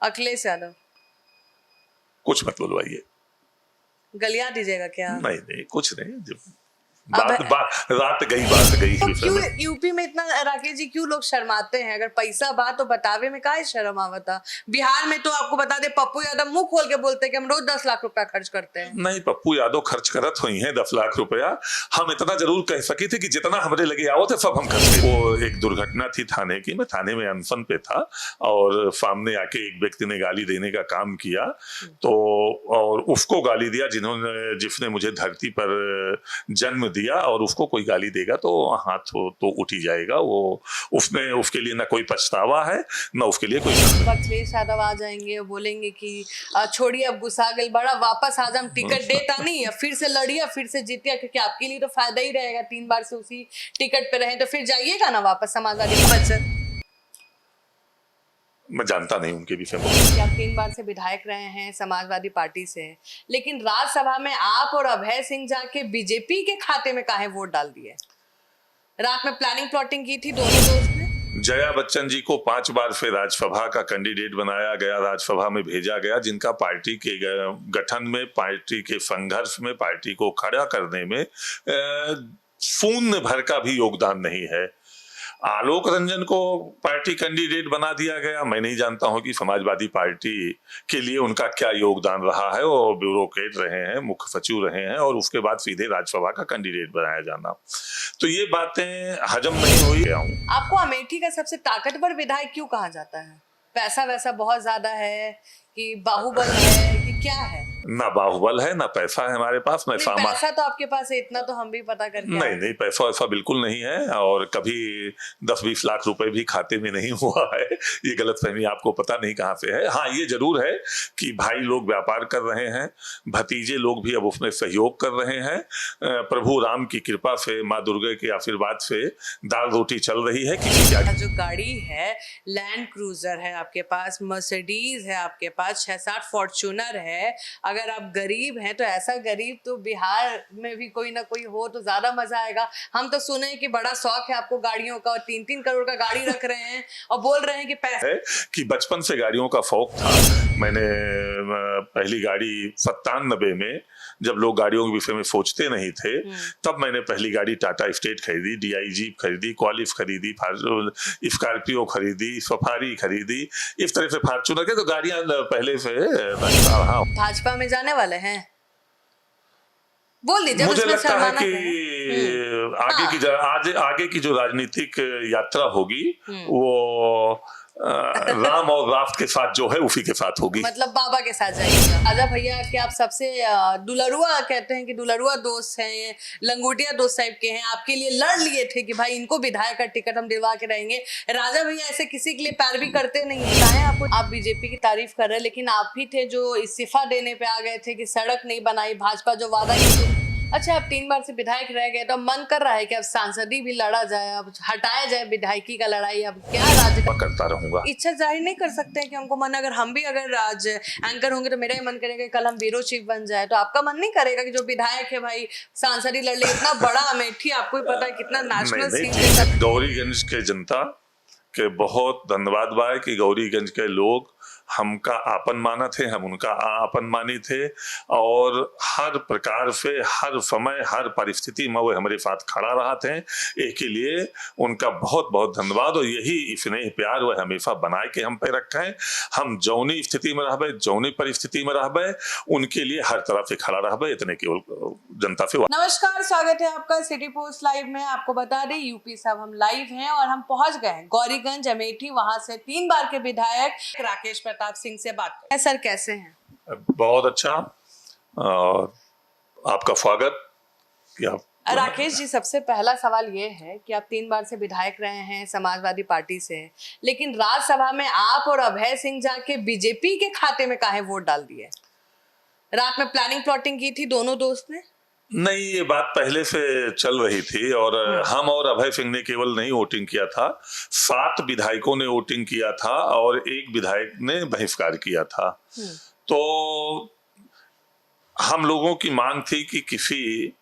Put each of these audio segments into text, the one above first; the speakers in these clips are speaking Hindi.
अखिलेश यादव। कुछ मत बोलवाइए। गलिया दीजिएगा क्या? नहीं नहीं, कुछ नहीं। अब रात गई तो क्यों यूपी में इतना, राकेश जी, क्यों लोग शर्माते हैं? अगर पैसा बात तो बतावे में काहे शर्म आवता? बिहार में तो आपको बता दे, पप्पू यादव मुंह खोल के बोलते हैं कि हम रोज 10 लाख रुपया खर्च करते हैं। नहीं, पप्पू यादव खर्च करत हुई हैं 10 लाख रुपया। हम इतना जरूर कह सकी थे कि जितना हमरे लगे आओ थे सब हम खर्च। वो एक दुर्घटना थी थाने की, मैं थाने में अनशन पे था और सामने आके एक व्यक्ति ने गाली देने का काम किया, तो और उसको गाली दिया जिसने मुझे धरती पर जन्म दिया, और उसको कोई गाली देगा तो हाथ तो उठ ही जाएगा। वो उसमें उसके लिए ना कोई पछतावा है ना उसके लिए कोई। अखिलेश यादव आ जाएंगे, बोलेंगे कि छोड़िए अब गुस्सा गल बड़ा, वापस आज हम टिकट देता नहीं, फिर से लड़िए, फिर से जीतिए, क्योंकि आपके लिए तो फायदा ही रहेगा। 3 बार से उसी टिकट पे रहे तो फिर जाइएगा ना वापस समाजवादी बच्चन। मैं जानता नहीं उनके विषय में। आप 3 बार से विधायक रहे हैं समाजवादी पार्टी से, लेकिन राज्यसभा में आप और अभय सिंह जाके बीजेपी के खाते में काहे वोट डाल दिए? रात में प्लानिंग प्लॉटिंग की थी दोनों दोस्त ने। जया बच्चन जी को 5 बार से राज्यसभा का कैंडिडेट बनाया गया, राज्यसभा में भेजा गया, जिनका पार्टी के गठन में, पार्टी के संघर्ष में, पार्टी को खड़ा करने में शून्य भर का भी योगदान नहीं है। आलोक रंजन को पार्टी कैंडिडेट बना दिया गया। मैं नहीं जानता हूं कि समाजवादी पार्टी के लिए उनका क्या योगदान रहा है। वो ब्यूरोक्रेट रहे हैं, मुख्य सचिव रहे हैं, और उसके बाद सीधे राज्यसभा का कैंडिडेट बनाया जाना, तो ये बातें हजम नहीं हुई। आपको अमेठी का सबसे ताकतवर विधायक क्यों कहा जाता है? पैसा वैसा बहुत ज्यादा है कि बाहुबल है कि क्या है? ना बाहुबल है ना पैसा है हमारे पास। मैं पैसा तो आपके पास है, इतना तो हम भी पता करके नहीं, पैसा ऐसा बिल्कुल नहीं है, और कभी 10-20 लाख रुपए भी खाते में नहीं हुआ है। ये गलतफहमी आपको पता नहीं कहाँ से है। हाँ, ये जरूर है कि भाई लोग व्यापार कर रहे हैं, भतीजे लोग भी अब उसमें सहयोग कर रहे हैं। प्रभु राम की कृपा से, माँ दुर्गा के आशीर्वाद से दाल रोटी चल रही है। किसी क्या जो गाड़ी है, लैंड क्रूजर है आपके पास, मर्सिडीज है आपके पास, 6-7 फॉर्च्यूनर है। अगर आप गरीब हैं तो ऐसा गरीब तो बिहार में भी कोई ना कोई हो तो ज्यादा मजा आएगा। हम तो सुने कि बड़ा शौक है आपको गाड़ियों का, और 3-3 करोड़ का गाड़ी रख रहे हैं और बोल रहे हैं कि पैसे कि बचपन से गाड़ियों का शौक था। मैंने पहली गाड़ी 97 में, जब लोग गाड़ियों के विषय में सोचते नहीं थे, तब मैंने पहली गाड़ी टाटा स्टेट खरीदी, DI जीप खरीदी, क्वालिफ खरीदी, स्कॉर्पियो खरीदी, सफारी खरीदी। इस तरह से फॉर्च्यूनर के तो गाड़ियां पहले से। भाजपा में जाने वाले हैं? बोल दीजिए। मुझे लगता है कि आगे की जो राजनीतिक यात्रा होगी वो राम और राफ्ट के साथ जो है उसी के साथ होगी। मतलब बाबा के साथ जाइएगा। आजा भैया कि आप सबसे दुलरुआ, कहते हैं कि दुलरुआ दोस्त हैं, लंगोटिया दोस्त टाइप के हैं, आपके लिए लड़ लिए थे कि भाई इनको विधायक का टिकट हम दिलवा के रहेंगे। राजा भैया ऐसे किसी के लिए पैरवी करते नहीं है। आप बीजेपी की तारीफ कर रहे हैं, लेकिन आप भी थे जो इस्तीफा देने पे आ गए थे कि सड़क नहीं बनाई भाजपा, जो वादा की। अच्छा, आप 3 बार से विधायक रह गए तो मन कर रहा है कि अब सांसदी भी लड़ा जाए, अब हटाया जाए विधायकी का लड़ाई। अब क्या राज्य करता रहूंगा, इच्छा जाहिर नहीं कर सकते हैं कि हमको मन, अगर हम भी अगर आज एंकर होंगे तो मेरा ही मन करेगा कि कल हम ब्यूरो चीफ बन जाए, तो आपका मन नहीं करेगा कि जो विधायक है भाई सांसदी लड़ ले? इतना बड़ा अमेठी, आपको ही पता है कितना नेशनल सीट। गौरीगंज के जनता के बहुत धन्यवाद बा कि गौरीगंज के लोग हमका आपन माना थे, हम उनका आपन मानी थे, और हर प्रकार से, हर समय, हर परिस्थिति में वो हमारे साथ खड़ा रहा थे। एक के लिए उनका बहुत बहुत धन्यवाद, और यही स्नेह प्यार वो हमेशा बनाए के हम पे रखें। हम जौनी स्थिति में रहबे, जौनी परिस्थिति में रहबे, उनके लिए हर तरफ से खड़ा रहबे। इतने केवल जनता से। नमस्कार, स्वागत है आपका सिटी पोस्ट लाइव में। आपको बता दें यूपी से हम लाइव हैं और हम पहुंच गए हैं गौरीगंज अमेठी। वहां से 3 बार के विधायक राकेश प्रताप सिंह से बात करें। सर कैसे हैं? बहुत अच्छा, आपका स्वागत। राकेश जी, सबसे पहला सवाल ये है कि आप 3 बार से विधायक रहे हैं समाजवादी पार्टी से, लेकिन राज्यसभा में आप और अभय सिंह जाके बीजेपी के खाते में काहे वोट डाल दिए? रात में प्लानिंग प्लॉटिंग की थी दोनों दोस्त ने? नहीं, ये बात पहले से चल रही थी, और हम और अभय सिंह ने केवल नहीं वोटिंग किया था, 7 विधायकों ने वोटिंग किया था और 1 विधायक ने बहिष्कार किया था। तो हम लोगों की मांग थी कि किसी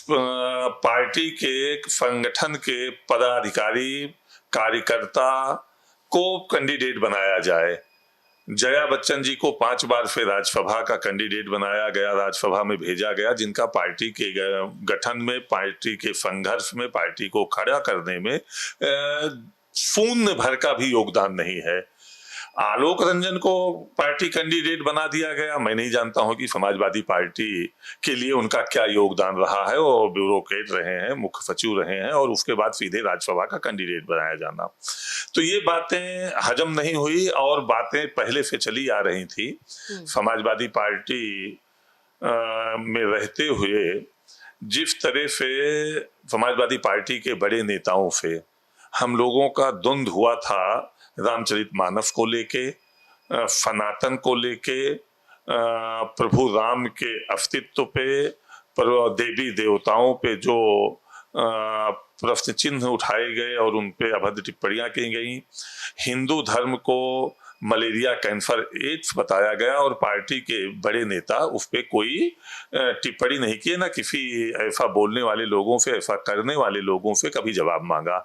पार्टी के संगठन के पदाधिकारी, कार्यकर्ता को कैंडिडेट बनाया जाए, जया बच्चन जी को 5 बार फिर राज्यसभा का कैंडिडेट बनाया गया, राज्यसभा में भेजा गया, जिनका पार्टी के गठन में, पार्टी के संघर्ष में, पार्टी को खड़ा करने में शून्य भर का भी योगदान नहीं है। आलोक रंजन को पार्टी कैंडिडेट बना दिया गया। मैं नहीं जानता हूं कि समाजवादी पार्टी के लिए उनका क्या योगदान रहा है। वो ब्यूरोक्रेट रहे हैं, मुख्य सचिव रहे हैं, और उसके बाद सीधे राज्यसभा का कैंडिडेट बनाया जाना, तो ये बातें हजम नहीं हुई और बातें पहले से चली आ रही थी। समाजवादी पार्टी में रहते हुए जिस तरह से समाजवादी पार्टी के बड़े नेताओं से हम लोगों का द्वंद्व हुआ था, रामचरितमानस को लेके, सनातन को लेके, प्रभु राम के अस्तित्व पे, देवी देवताओं पे जो प्रश्न चिन्ह उठाए गए और उन पे अभद्र टिप्पणियां की गई, हिंदू धर्म को मलेरिया, कैंसर, एड्स बताया गया और पार्टी के बड़े नेता उस पर कोई टिप्पणी नहीं किए, ना किसी ऐसा बोलने वाले लोगों से, ऐसा करने वाले लोगों से कभी जवाब मांगा।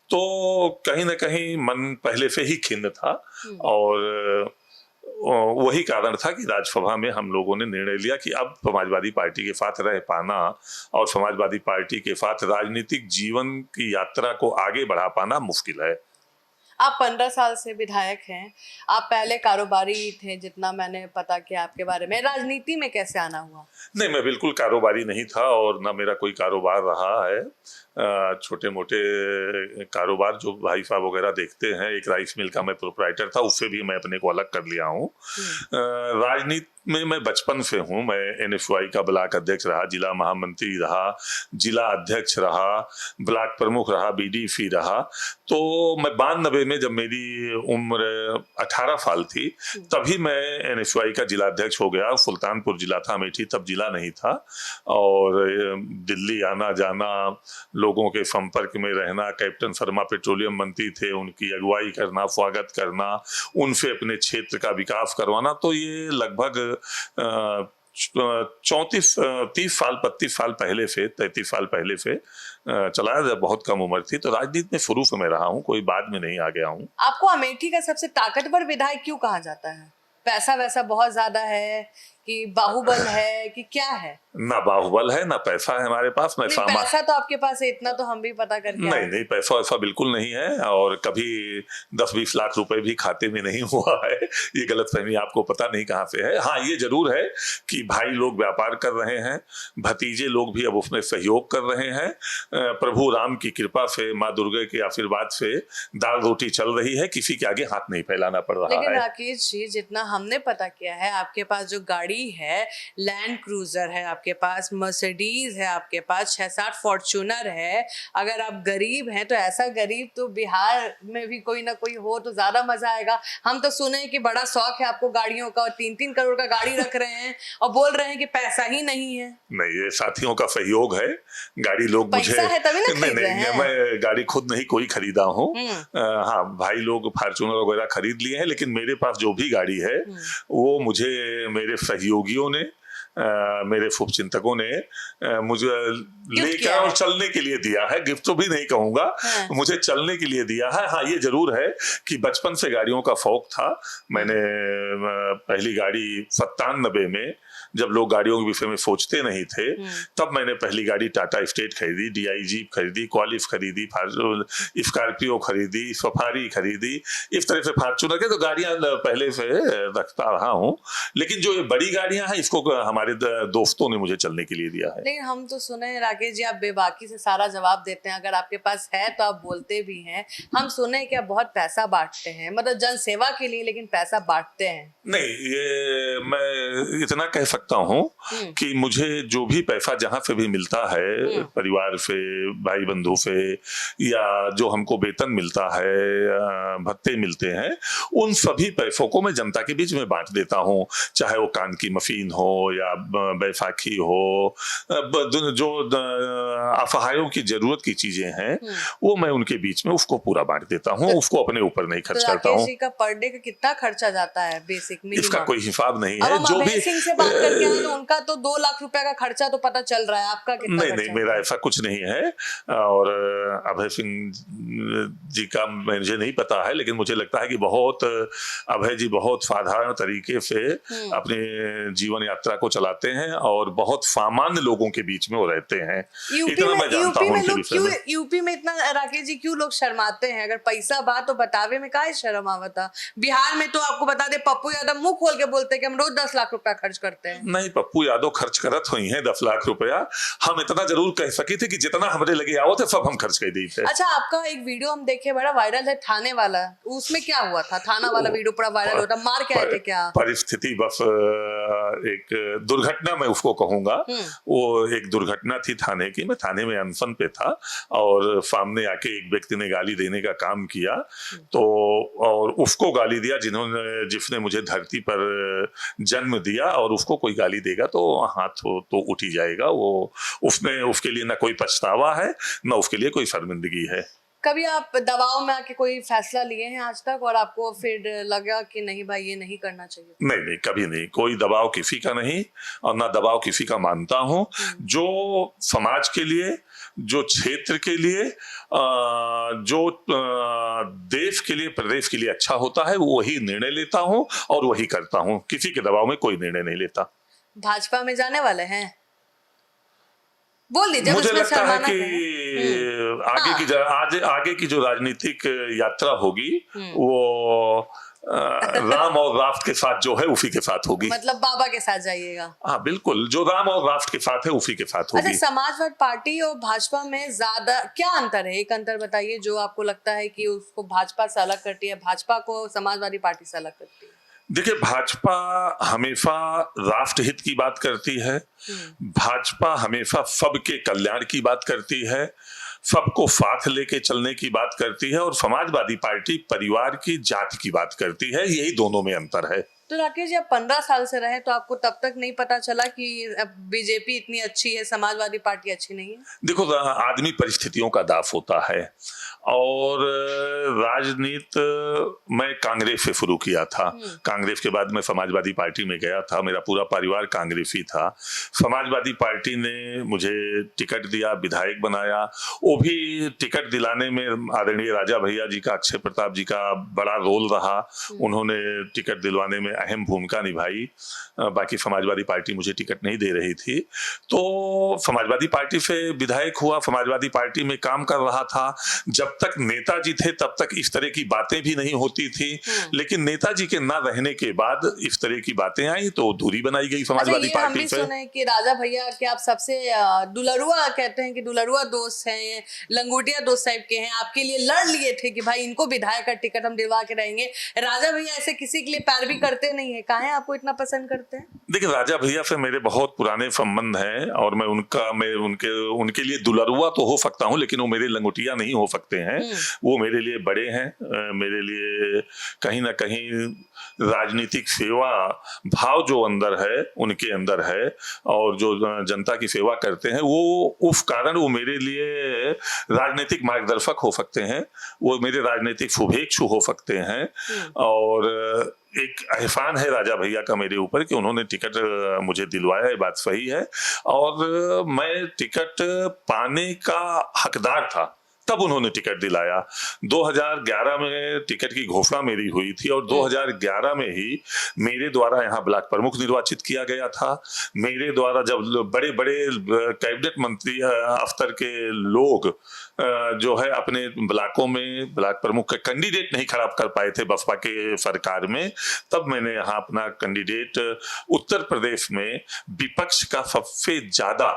तो कहीं ना कहीं मन पहले से ही खिन्न था और वही कारण था कि राज्यसभा में हम लोगों ने निर्णय लिया कि अब समाजवादी पार्टी के साथ रह पाना और समाजवादी पार्टी के साथ राजनीतिक जीवन की यात्रा को आगे बढ़ा पाना मुश्किल है। आप 15 साल से विधायक हैं, आप पहले कारोबारी थे, जितना मैंने पता किया आपके बारे में। राजनीति में कैसे आना हुआ? नहीं, मैं बिल्कुल कारोबारी नहीं था और ना मेरा कोई कारोबार रहा है। छोटे मोटे कारोबार जो भाई साहब वगैरह देखते हैं, एक राइस मिल का मैं प्रोप्राइटर था, उससे भी मैं अपने को अलग कर लिया हूँ। राजनीति में मैं बचपन से हूँ। मैं NSY का ब्लॉक अध्यक्ष रहा, जिला महामंत्री रहा, जिला अध्यक्ष रहा, ब्लॉक प्रमुख रहा, BDC रहा। तो मैं 92 में जब मेरी उम्र 18 साल थी तभी मैं NSY का जिला अध्यक्ष हो गया। सुल्तानपुर जिला था, अमेठी तब जिला नहीं था, और दिल्ली आना जाना, लोगों के संपर्क में रहना, कैप्टन शर्मा पेट्रोलियम मंत्री थे, उनकी अगुवाई करना, स्वागत करना, उनसे अपने क्षेत्र का विकास करवाना, तो ये लगभग 34 30 साल 32 साल पहले से 33 साल पहले से चलाया। जब बहुत कम उम्र थी तो राजनीति में शुरू से मैं रहा हूँ, कोई बाद में नहीं आ गया हूँ। आपको अमेठी का सबसे ताकतवर विधायक क्यों कहा जाता है? पैसा वैसा बहुत ज्यादा है कि बाहुबल है कि क्या है? ना बाहुबल है, ना पैसा है हमारे पास। पैसा तो आपके पास है, इतना तो हम भी पता करके नहीं, पैसा ऐसा बिल्कुल नहीं है और कभी 10-20 लाख रुपए भी खाते में नहीं हुआ है। ये गलतफहमी आपको पता नहीं कहाँ से है। हाँ, ये जरूर है कि भाई लोग व्यापार कर रहे हैं, भतीजे लोग भी अब उसमें सहयोग कर रहे हैं। प्रभु राम की कृपा से, माँ दुर्गा के आशीर्वाद से दाल रोटी चल रही है, किसी के आगे हाथ नहीं फैलाना पड़ रहा है। लेकिन राकेश जी, जितना हमने पता किया है, आपके पास जो गाड़ी है, लैंड क्रूजर है, आपके पास मर्सिडीज है, आपके पास 6-7 फॉर्च्यूनर है। अगर आप गरीब हैं तो ऐसा गरीब तो बिहार में भी कोई ना कोई हो तो ज्यादा मजा आएगा। हम तो सुने कि बड़ा शौक है आपको गाड़ियों का और 3-3 करोड़ का गाड़ी रख रहे हैं और बोल रहे हैं कि पैसा ही नहीं है। नहीं, ये साथियों का सहयोग है। गाड़ी लोग पैसा है तभी ना खरीद रहे हैं। मैं गाड़ी खुद नहीं कोई खरीदा हूँ। हाँ, भाई लोग फॉर्च्यूनर वगैरह खरीद लिए हैं, लेकिन मेरे पास जो भी गाड़ी है वो मुझे मेरे सहयोगियों ने, मेरे शुभचिंतकों ने मुझे लेकर और चलने के लिए दिया है। गिफ्ट तो भी नहीं कहूंगा, मुझे चलने के लिए दिया है। हाँ, ये जरूर है कि बचपन से गाड़ियों का शौक था। मैंने पहली गाड़ी 97 में, जब लोग गाड़ियों के विषय में सोचते नहीं थे, तब मैंने पहली गाड़ी टाटा स्टेट खरीदी, DI जीप खरीदी, क्वालिफ खरीदी, स्कॉर्पियो खरीदी, सफारी खरीदी। इस तरह से फॉर्च्यूनर के तो गाड़ियां पहले से रखता रहा हूं। लेकिन जो ये बड़ी गाड़ियां हैं, इसको हमारे दोस्तों ने मुझे चलने के लिए दिया है। लेकिन हम तो सुने हैं राकेश जी, आप बेबाकी से सारा जवाब देते हैं। अगर आपके पास है तो आप बोलते भी हैं। हम सुने कि आप बहुत पैसा बांटते हैं, मतलब जन सेवा के लिए, लेकिन पैसा बांटते हैं। नहीं, ये मैं इतना कह सकता हूँ कि मुझे जो भी पैसा जहां से भी मिलता है, परिवार से, भाई बंधु से, या जो हमको वेतन मिलता है, भत्ते मिलते हैं, उन सभी पैसों को मैं जनता के बीच में बांट देता हूँ। चाहे वो कान की मशीन हो, या बैसाखी हो, जो अफवाहों की जरूरत की चीजें हैं वो मैं उनके बीच में उसको पूरा बांट देता हूँ, उसको अपने ऊपर नहीं खर्च तो करता राकेश हूँ। जी का पर डे का कितना खर्चा जाता है बेसिक इसका मिनिमम? कोई हिसाब नहीं अब है। हम जो अभय भी सिंह से बात करके आए तो उनका तो 2 लाख रुपए का खर्चा तो पता चल रहा है, आपका कितना नहीं खर्चा नहीं, होता मेरा है? ऐसा कुछ नहीं है। और अभय सिंह जी का मुझे नहीं पता है, लेकिन मुझे लगता है कि अभय जी बहुत साधारण तरीके से अपने जीवन यात्रा को चलाते हैं और बहुत सामान्य लोगों के बीच में वो रहते हैं। इतना मैं जानता हूँ उनके विषय में। यूपी में इतना राकेश जी क्यों लोग शर्माते हैं? अगर पैसा बा तो बतावे में काहे शर्म आवता? बिहार में तो आपको बता दे, पप्पू यादव मुंह खोल के बोलते हैं कि हम रोज 10 लाख रुपया खर्च करते हैं। नहीं, पप्पू यादव खर्च करत हुई है 10 लाख रुपया। हम इतना जरूर कह सकी थे कि जितना हमरे लगे आओ थे सब हम खर्च कर दी थे। अच्छा, आपका एक वीडियो हम देखे बड़ा वायरल है, थाने वाला, उसमें क्या हुआ था? थाना वाला वीडियो पूरा वायरल होता, मार के आए थे क्या? परिस्थिति बस एक दुर्घटना मैं उसको कहूंगा। वो एक दुर्घटना थी थाने की। मैं थाने में अनशन पे था और सामने आके एक व्यक्ति ने गाली देने का काम किया, तो और उसको गाली दिया जिसने मुझे धरती पर जन्म दिया, और उसको कोई गाली देगा तो हाथ तो उठ ही जाएगा। वो उसके लिए ना कोई पछतावा है, ना उसके लिए कोई शर्मिंदगी है। कभी आप दबाव में आके कोई फैसला लिए हैं आज तक और आपको फिर लगा कि नहीं भाई ये नहीं करना चाहिए? नहीं नहीं, कभी नहीं। कोई दबाव किसी का नहीं और ना दबाव किसी का मानता हूं। जो समाज के लिए, जो क्षेत्र के लिए, जो देश के लिए, प्रदेश के लिए अच्छा होता है, वही निर्णय लेता हूं और वही करता हूं। किसी के दबाव में कोई निर्णय नहीं लेता। भाजपा में जाने वाले हैं? बोल दीजिए। मुझे लगता है कि आगे की जो राजनीतिक यात्रा होगी वो राम और राष्ट्र के साथ जो है उसी के साथ होगी। मतलब बाबा के साथ जाइएगा? हाँ बिल्कुल, जो राम और राष्ट्र के साथ है उसी के साथ होगी। अच्छा, समाजवादी पार्टी और भाजपा में ज्यादा क्या अंतर है? एक अंतर बताइए जो आपको लगता है कि उसको भाजपा से अलग करती है, भाजपा को समाजवादी पार्टी से अलग करती है। देखिए, भाजपा हमेशा राष्ट्रहित की बात करती है, भाजपा हमेशा सबके कल्याण की बात करती है, सबको साथ लेके चलने की बात करती है, और समाजवादी पार्टी परिवार की, जाति की बात करती है। यही दोनों में अंतर है। तो राकेश जी, आप 15 साल से रहे तो आपको तब तक नहीं पता चला कि बीजेपी इतनी अच्छी है, समाजवादी पार्टी अच्छी नहीं है? देखो, आदमी परिस्थितियों का दास होता है, और राजनीति मैं कांग्रेस से शुरू किया था। कांग्रेस के बाद मैं समाजवादी पार्टी में गया था। मेरा पूरा परिवार कांग्रेसी था। समाजवादी पार्टी ने मुझे टिकट दिया, विधायक बनाया। वो भी टिकट दिलाने में आदरणीय राजा भैया जी का, अक्षय प्रताप जी का बड़ा रोल रहा। उन्होंने टिकट दिलवाने में अहम भूमिका निभाई। बाकी समाजवादी पार्टी मुझे टिकट नहीं दे रही थी, तो समाजवादी पार्टी से विधायक हुआ, समाजवादी पार्टी में काम कर रहा था। जब तक नेताजी थे तब तक इस तरह की बातें भी नहीं होती थी, लेकिन नेताजी के ना रहने के बाद इस तरह की बातें आई तो दूरी बनाई गई समाजवादी अच्छा, पार्टी से। सुना है कि राजा भैया के आप सबसे दुलरुआ, कहते हैं कि दुलरुआ दोस्त हैं, लंगोटिया दोस्त साहब के हैं, आपके लिए लड़ लिए थे कि भाई इनको विधायक का टिकट हम दिलवा के रहेंगे। राजा भैया ऐसे किसी के लिए पैरवी करते नहीं है, काहे आपको इतना पसंद करते हैं? देखिए, राजा भैया से मेरे बहुत पुराने संबंध हैं, और मैं उनके लिए दुलरुआ तो हो सकता हूं, लेकिन वो मेरे लंगोटिया नहीं हो सकते हैं। वो मेरे लिए बड़े हैं। मेरे लिए कहीं ना कहीं राजनीतिक सेवा भाव जो अंदर है, उनके अंदर है, और जो जनता की सेवा करते हैं, वो उस कारण वो मेरे लिए राजनीतिक मार्गदर्शक हो सकते हैं, वो मेरे राजनीतिक शुभेच्छु हो सकते हैं। और एक एहसान है राजा भैया का मेरे ऊपर कि उन्होंने टिकट मुझे दिलवाया, ये बात सही है। और मैं टिकट पाने का हकदार था, तब उन्होंने टिकट दिलाया। 2011 में टिकट की घोषणा मेरी हुई थी, और 2011 में ही मेरे द्वारा यहाँ ब्लॉक प्रमुख निर्वाचित किया गया था। मेरे द्वारा जब बड़े बड़े कैबिनेट मंत्री स्तर के लोग जो है अपने ब्लॉकों में ब्लॉक प्रमुख का कैंडिडेट नहीं खड़ा कर पाए थे बसपा के सरकार में, तब मैंने यहाँ अपना कैंडिडेट उत्तर प्रदेश में विपक्ष का सबसे ज्यादा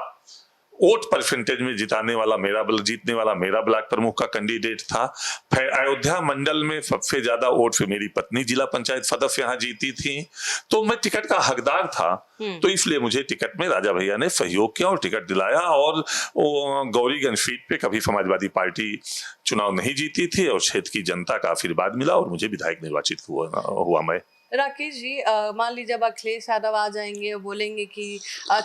वोट परसेंटेज में जीतने वाला मेरा ब्लॉक प्रमुख का कैंडिडेट था। अयोध्या मंडल में सबसे ज्यादा वोट से मेरी पत्नी जिला पंचायत सदस्य यहाँ जीती थी, तो मैं टिकट का हकदार था। तो इसलिए मुझे टिकट में राजा भैया ने सहयोग किया और टिकट दिलाया। और गौरीगंज सीट पे कभी समाजवादी पार्टी चुनाव नहीं जीती थी, और क्षेत्र की जनता का आशीर्वाद मिला और मुझे विधायक निर्वाचित हुआ मैं। राकेश जी, मान लीजिए अब अखिलेश यादव आ जाएंगे और बोलेंगे कि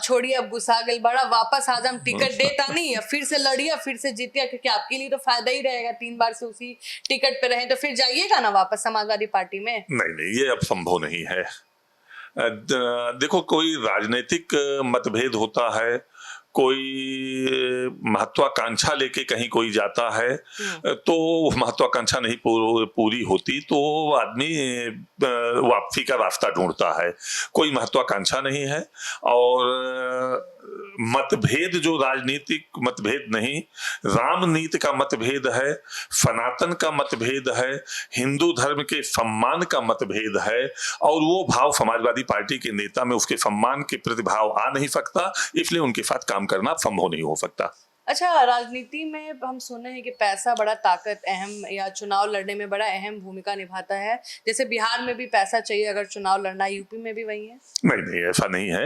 छोड़िए अब गुस्सा गल बड़ा, वापस आज हम टिकट देता नहीं है, फिर से लड़िए फिर से जीतिए, क्योंकि आपके लिए तो फायदा ही रहेगा, 3 बार से उसी टिकट पे रहे तो फिर जाइएगा ना वापस समाजवादी पार्टी में। नहीं, ये अब संभव नहीं है। देखो, कोई राजनीतिक मतभेद होता है, कोई महत्वाकांक्षा लेके कहीं कोई जाता है, तो महत्वाकांक्षा नहीं पूरी होती तो आदमी वापसी का रास्ता ढूंढता है। कोई महत्वाकांक्षा नहीं है, और मतभेद जो राजनीतिक मतभेद नहीं, रामनीति का मतभेद है, सनातन का मतभेद है, हिंदू धर्म के सम्मान का मतभेद है, और वो भाव समाजवादी पार्टी के नेता में उसके सम्मान के प्रति भाव आ नहीं सकता, इसलिए उनके साथ काम करना संभव नहीं हो सकता। अच्छा, राजनीति में हम सुने हैं कि पैसा बड़ा ताकत अहम, या चुनाव लड़ने में बड़ा अहम भूमिका निभाता है। जैसे बिहार में भी पैसा चाहिए अगर चुनाव लड़ना है, यूपी में भी वही है? नहीं, ऐसा नहीं है।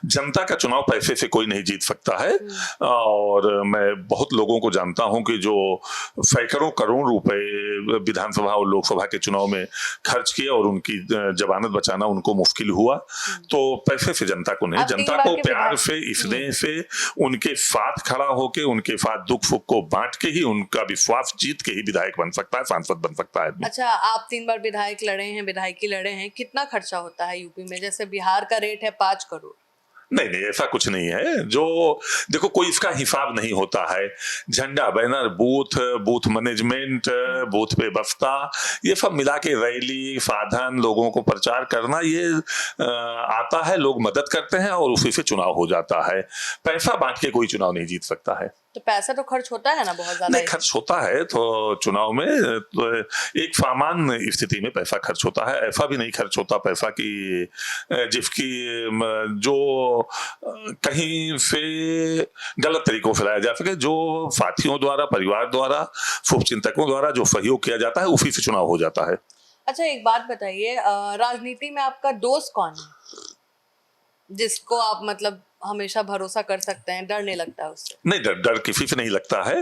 जनता का चुनाव पैसे से कोई नहीं जीत सकता है, और मैं बहुत लोगों को जानता हूं कि जो सैकड़ों करोड़ रुपए विधानसभा और लोकसभा के चुनाव में खर्च किए और उनकी जमानत बचाना उनको मुश्किल हुआ। तो पैसे से जनता को नहीं, जनता को प्यार से, स्नेह से, उनके साथ खड़ा होकर, उनके साथ दुख सुख को बांट के ही, उनका विश्वास जीत के ही विधायक बन सकता है, सांसद बन सकता है। अच्छा, आप 3 बार विधायक लड़े हैं, विधायकी लड़े हैं, कितना खर्चा होता है यूपी में? जैसे बिहार का रेट है 5 करोड़। नहीं, ऐसा कुछ नहीं है। जो देखो, कोई इसका हिसाब नहीं होता है। झंडा, बैनर, बूथ मैनेजमेंट, बूथ व्यवस्था, ये सब मिला के रैली, साधन, लोगों को प्रचार करना, ये आता है, लोग मदद करते हैं और उसी से चुनाव हो जाता है। पैसा बांट के कोई चुनाव नहीं जीत सकता है। तो पैसा तो खर्च होता है ना बहुत ज्यादा? नहीं, खर्च होता है तो चुनाव में तो एक सामान्य स्थिति में पैसा खर्च होता है। ऐसा भी नहीं खर्च होता पैसा कि जिसकी जो कहीं से गलत तरीकों से लाया जा सके। जो साथियों द्वारा, परिवार द्वारा, शुभचिंतकों द्वारा जो सहयोग किया जाता है, उसी से चुनाव हो जाता है। अच्छा, एक बात बताइए, राजनीति में आपका दोस्त कौन है जिसको आप मतलब हमेशा भरोसा कर सकते हैं, डर नहीं लगता है उससे? नहीं, डर किसी से नहीं लगता है।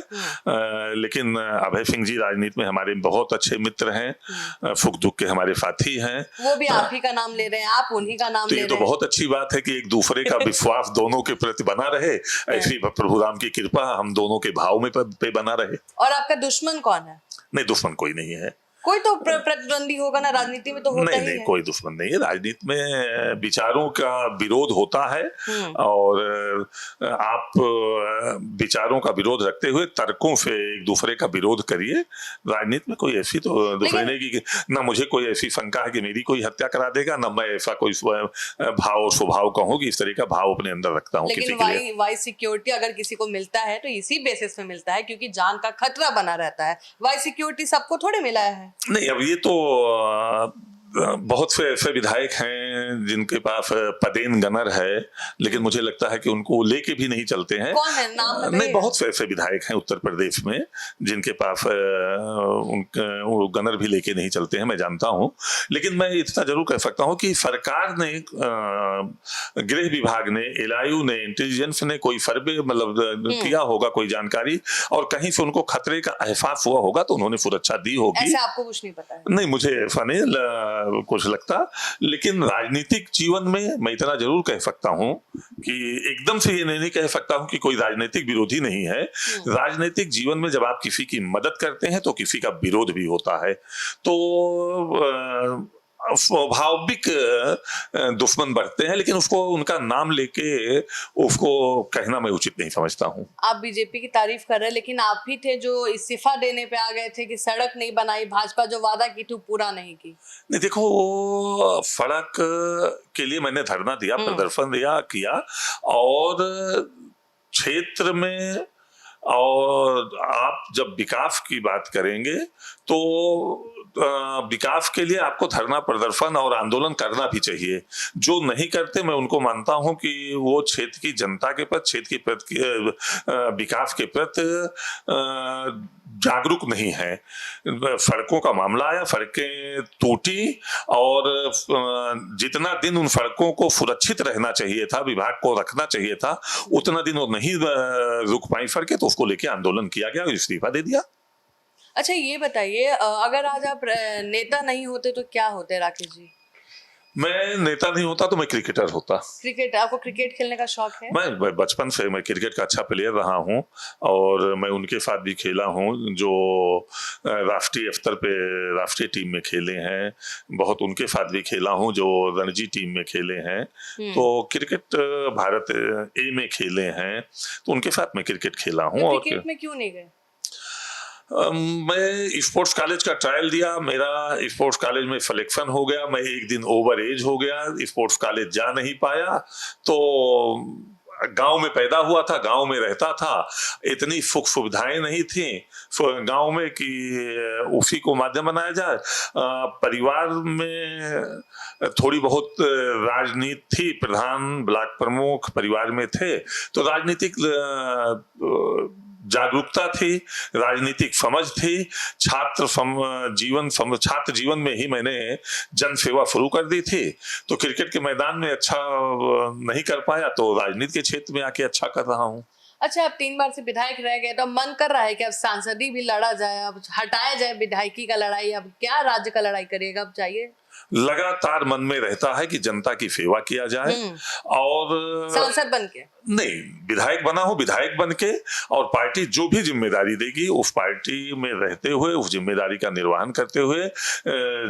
लेकिन अभय सिंह जी राजनीति में हमारे बहुत अच्छे मित्र हैं, सुख दुख के हमारे साथी हैं। वो भी आप ही का नाम ले रहे हैं, आप उन्हीं का नाम ले रहे हैं। तो बहुत अच्छी बात है कि एक दूसरे का विश्वास दोनों के प्रति बना रहे। ऐसी प्रभु राम की कृपा हम दोनों के भाव में पे बना रहे। और आपका दुश्मन कौन है? नहीं, दुश्मन कोई नहीं है। कोई तो प्रतिद्वंदी होगा ना, राजनीति में तो होता ही है। नहीं, कोई दुश्मन नहीं है। राजनीति में विचारों का विरोध होता है, और आप विचारों का विरोध रखते हुए तर्कों से एक दूसरे का विरोध करिए। राजनीति में कोई ऐसी तो दुश्मनी नहीं कि ना मुझे कोई ऐसी शंका है कि मेरी कोई हत्या करा देगा, ना मैं ऐसा कोई भाव और स्वभाव कहूँ कि इस तरह का भाव अपने अंदर रखता हूँ। लेकिन वाई सिक्योरिटी अगर किसी को मिलता है तो इसी बेसिस पे मिलता है क्योंकि जान का खतरा बना रहता है। वाई सिक्योरिटी सबको थोड़े मिला है। नहीं, अब ये तो बहुत से ऐसे विधायक हैं जिनके पास पदेन गनर है, लेकिन मुझे लगता है कि उनको लेके भी नहीं चलते हैं। कौन है, नाम बताइए? नहीं, बहुत से ऐसे विधायक हैं उत्तर प्रदेश में जिनके पास वो गनर भी लेके नहीं चलते हैं, मैं जानता हूं। लेकिन मैं इतना जरूर कह सकता हूं कि सरकार ने, गृह विभाग ने, एलआईयू ने, इंटेलिजेंस ने कोई सर्वे मतलब किया होगा, कोई जानकारी, और कहीं से उनको खतरे का एहसास हुआ होगा तो उन्होंने सुरक्षा दी होगी। ऐसे आपको कुछ नहीं पता है? नहीं, मुझे ऐसा नहीं कुछ लगता। लेकिन राजनीतिक जीवन में मैं इतना जरूर कह सकता हूं कि एकदम से ये नहीं कह सकता हूं कि कोई राजनीतिक विरोधी नहीं है। राजनीतिक जीवन में जब आप किसी की मदद करते हैं तो किसी का विरोध भी होता है। तो स्वाभाविक दुश्मन बढ़ते हैं, लेकिन उसको उनका नाम लेके उसको कहना मैं उचित नहीं समझता हूं। आप बीजेपी की तारीफ कर रहे हैं, लेकिन आप ही थे जो इस्तीफा देने पे आ गए थे कि सड़क नहीं बनाई, भाजपा जो वादा की थी पूरा नहीं की। नहीं, देखो, सड़क के लिए मैंने धरना दिया, प्रदर्शन किया, और क्षेत्र में, और आप जब विकास की बात करेंगे तो विकास के लिए आपको धरना, प्रदर्शन और आंदोलन करना भी चाहिए। जो नहीं करते, मैं उनको मानता हूं कि वो क्षेत्र की जनता के प्रति, क्षेत्र के प्रति, विकास के प्रति जागरूक नहीं है। सड़कों का मामला आया, सड़कें टूटी, और जितना दिन उन सड़कों को सुरक्षित रहना चाहिए था, विभाग को रखना चाहिए था, उतना दिन वो नहीं रुक पाई सड़कें, तो उसको लेके आंदोलन किया गया और इस्तीफा दे दिया। अच्छा, ये बताइए, अगर आज आप नेता नहीं होते तो क्या होते राकेश जी? मैं नेता नहीं होता तो मैं क्रिकेटर होता। क्रिकेट, आपको क्रिकेट खेलने का शौक है? मैं बचपन से मैं क्रिकेट का अच्छा प्लेयर रहा हूं और मैं उनके साथ भी खेला हूं जो राष्ट्रीय स्तर पे राष्ट्रीय टीम में खेले हैं। बहुत उनके साथ भी खेला हूं जो रणजी टीम में खेले हैं। तो क्रिकेट भारत ए में खेले हैं, तो उनके साथ मैं क्रिकेट खेला हूं। तो और क्रिकेट में क्यों नहीं गए? मैं स्पोर्ट्स कॉलेज का ट्रायल दिया, मेरा स्पोर्ट्स कॉलेज में सिलेक्शन हो गया, मैं एक दिन ओवर एज हो गया, स्पोर्ट्स कॉलेज जा नहीं पाया। तो गांव में पैदा हुआ था, गांव में रहता था, इतनी सुख सुविधाएं नहीं थी गांव में कि उसी को माध्यम बनाया जाए। परिवार में थोड़ी बहुत राजनीति थी, प्रधान ब्लॉक प्रमुख परिवार में थे, तो राजनीतिक जागरूकता थी, राजनीतिक समझ थी। छात्र जीवन में ही मैंने जन सेवा शुरू कर दी थी। तो क्रिकेट के मैदान में अच्छा नहीं कर पाया तो राजनीति के क्षेत्र में आके अच्छा कर रहा हूँ। अच्छा, अब 3 बार से विधायक रह गए तो अब मन कर रहा है कि अब सांसदी भी लड़ा जाए, अब हटाया जाए विधायकी का लड़ाई, अब क्या राज्य का लड़ाई करेगा? अब चाहिए लगातार मन में रहता है कि जनता की सेवा किया जाए और सांसद बन के नहीं, विधायक बना हो, विधायक बन के, और पार्टी जो भी जिम्मेदारी देगी उस पार्टी में रहते हुए उस जिम्मेदारी का निर्वहन करते हुए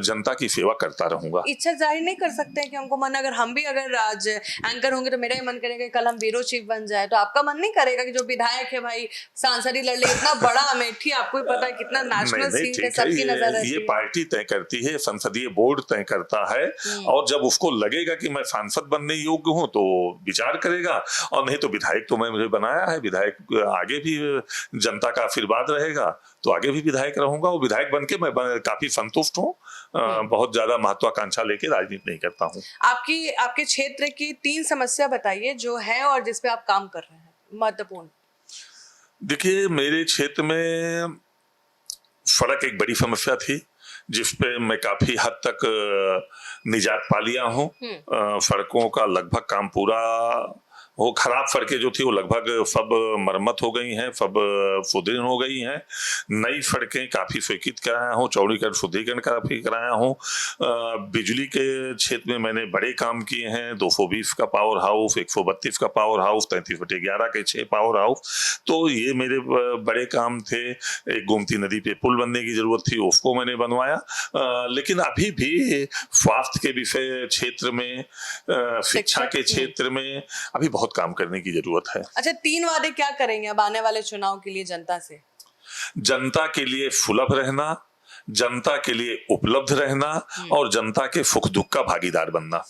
जनता की सेवा करता रहूंगा। इच्छा जाहिर नहीं कर सकते हैं कि हमको मन, अगर हम भी अगर आज एंकर होंगे तो मेरा ही मन करेगा कि कल हम ब्यूरो चीफ बन जाए, तो आपका मन नहीं करेगा कि जो विधायक है भाई सांसद ही लड़ ले? इतना बड़ा अमेठी, आपको भी पता है कितना नेशनल सीट है, सबकी नजर रहती है। ये पार्टी तय करती है, संसदीय बोर्ड तय करता है, और जब उसको लगेगा कि मैं सांसद बनने योग्य हूँ तो विचार करेगा, और नहीं तो विधायक तो मुझे बनाया है, विधायक आगे भी जनता का आशीर्वाद रहेगा तो आगे भी विधायक रहूंगा, और विधायक बनके मैं काफी संतुष्ट हूँ। बहुत ज्यादा महत्वाकांक्षा लेके राजनीति नहीं करता हूँ। आपके क्षेत्र की 3 समस्या बताइए जो है और जिसपे आप काम कर रहे हैं, महत्वपूर्ण। देखिए, मेरे क्षेत्र में सड़क एक बड़ी समस्या थी जिसपे मैं काफी हद तक निजात पा लिया हूँ। सड़कों का लगभग काम पूरा वो खराब सड़कें जो थी वो लगभग सब मरम्मत हो गई हैं, सब सुदृढ़ हो गई हैं। नई सड़कें काफी स्वीकृत कराया हूँ, चौड़ीकरण सुदृढ़ीकरण काफी कराया हूँ। बिजली के क्षेत्र में मैंने बड़े काम किए हैं, 220 का पावर हाउस, 132 का पावर हाउस, 33/11 के 6 पावर हाउस, तो ये मेरे बड़े काम थे। एक गोमती नदी पे पुल बनने की जरूरत थी, उसको मैंने बनवाया। लेकिन अभी भी स्वास्थ्य के विषय क्षेत्र में, शिक्षा के क्षेत्र में अभी बहुत काम करने की जरूरत है। अच्छा, 3 वादे क्या करेंगे अब आने वाले चुनाव के लिए जनता से? जनता के लिए सुलभ रहना, जनता के लिए उपलब्ध रहना, और जनता के सुख दुख का भागीदार बनना।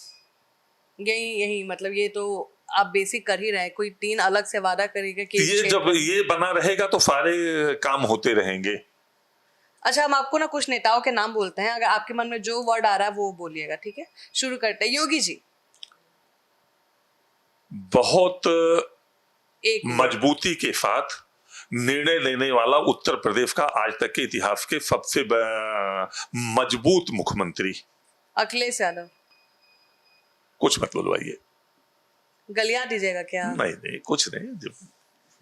यही मतलब ये तो आप बेसिक कर ही रहे हैं, कोई 3 अलग से वादा करेगा कि ये जब ये बना रहेगा तो सारे काम होते रहेंगे। अच्छा, हम आपको ना कुछ नेताओं के नाम बोलते हैं, अगर आपके मन में जो वर्ड आ रहा है वो बोलिएगा, ठीक है? शुरू करते हैं। योगी जी। बहुत मजबूती के साथ निर्णय लेने वाला उत्तर प्रदेश का आज तक के इतिहास के सबसे मजबूत मुख्यमंत्री अखिलेश यादव। कुछ मत बोलवाइए। गलिया दीजिएगा क्या? नहीं, कुछ नहीं,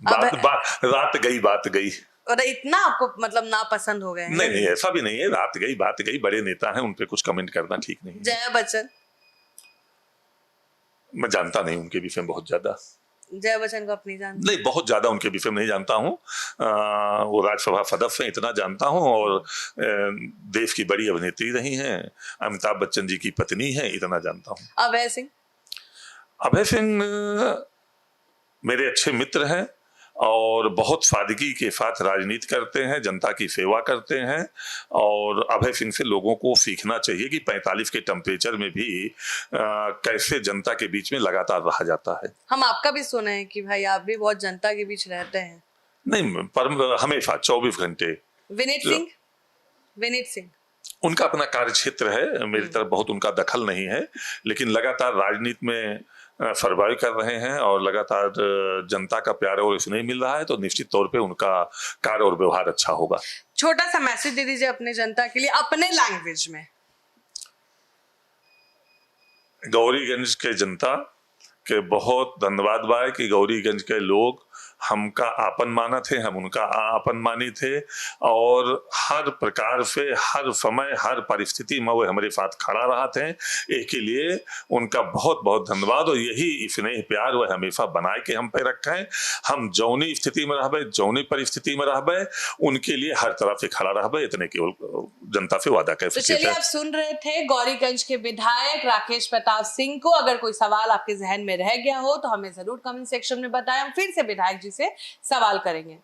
रात गई। और इतना आपको मतलब नापसंद हो गए हैं? नहीं, ऐसा भी नहीं है, बात गई, बड़े नेता हैं, उन पे कुछ कमेंट करना ठीक नहीं है। जया बच्चन। मैं जानता नहीं उनके विषय में बहुत ज्यादा। जया बच्चन को अपनी जानते? नहीं, बहुत ज्यादा उनके विषय में नहीं जानता हूँ। वो राज्यसभा सदस्य हैं, इतना जानता हूँ, और देश की बड़ी अभिनेत्री रही हैं, अमिताभ बच्चन जी की पत्नी है, इतना जानता हूँ। अभय सिंह मेरे अच्छे मित्र हैं और बहुत सादगी के साथ राजनीति करते हैं, जनता की सेवा करते हैं, और अभय सिंह से लोगों को सीखना चाहिए कि 45 के टेम्परेचर में भी कैसे जनता के बीच में लगातार रहा जाता है। हम आपका भी सुने हैं कि भाई आप भी बहुत जनता के बीच रहते हैं। नहीं, पर हमेशा 24 घंटे। विनीत सिंह उनका अपना कार्य क्षेत्र है, मेरी तरफ बहुत उनका दखल नहीं है, लेकिन लगातार राजनीति में सर्वाइव कर रहे हैं और लगातार जनता का प्यार और स्नेह मिल रहा है, तो निश्चित तौर पे उनका कार्य और व्यवहार अच्छा होगा। छोटा सा मैसेज दे दीजिए अपने जनता के लिए अपने लैंग्वेज में। गौरीगंज के जनता के बहुत धन्यवाद बा कि गौरीगंज के लोग हमका आपन माना थे, हम उनका आपन मानी थे, और हर प्रकार से हर समय हर परिस्थिति में वो हमारे साथ खड़ा रहा थे। एक के लिए उनका बहुत बहुत धन्यवाद, और यही स्नेह प्यार वो हमेशा बनाए के हम पे रखा है। हम जौनी स्थिति में रहबे, जौनी परिस्थिति में रहबे, उनके लिए हर तरह से खड़ा रहबे, इतने केवल जनता से वादा कर तो सकते चलिए, हैं। आप सुन रहे थे गौरीगंज के विधायक राकेश प्रताप सिंह को। अगर कोई सवाल आपके जहन में रह गया हो तो हमें जरूर कमेंट सेक्शन में बताएं, हम फिर से विधायक जी से सवाल करेंगे।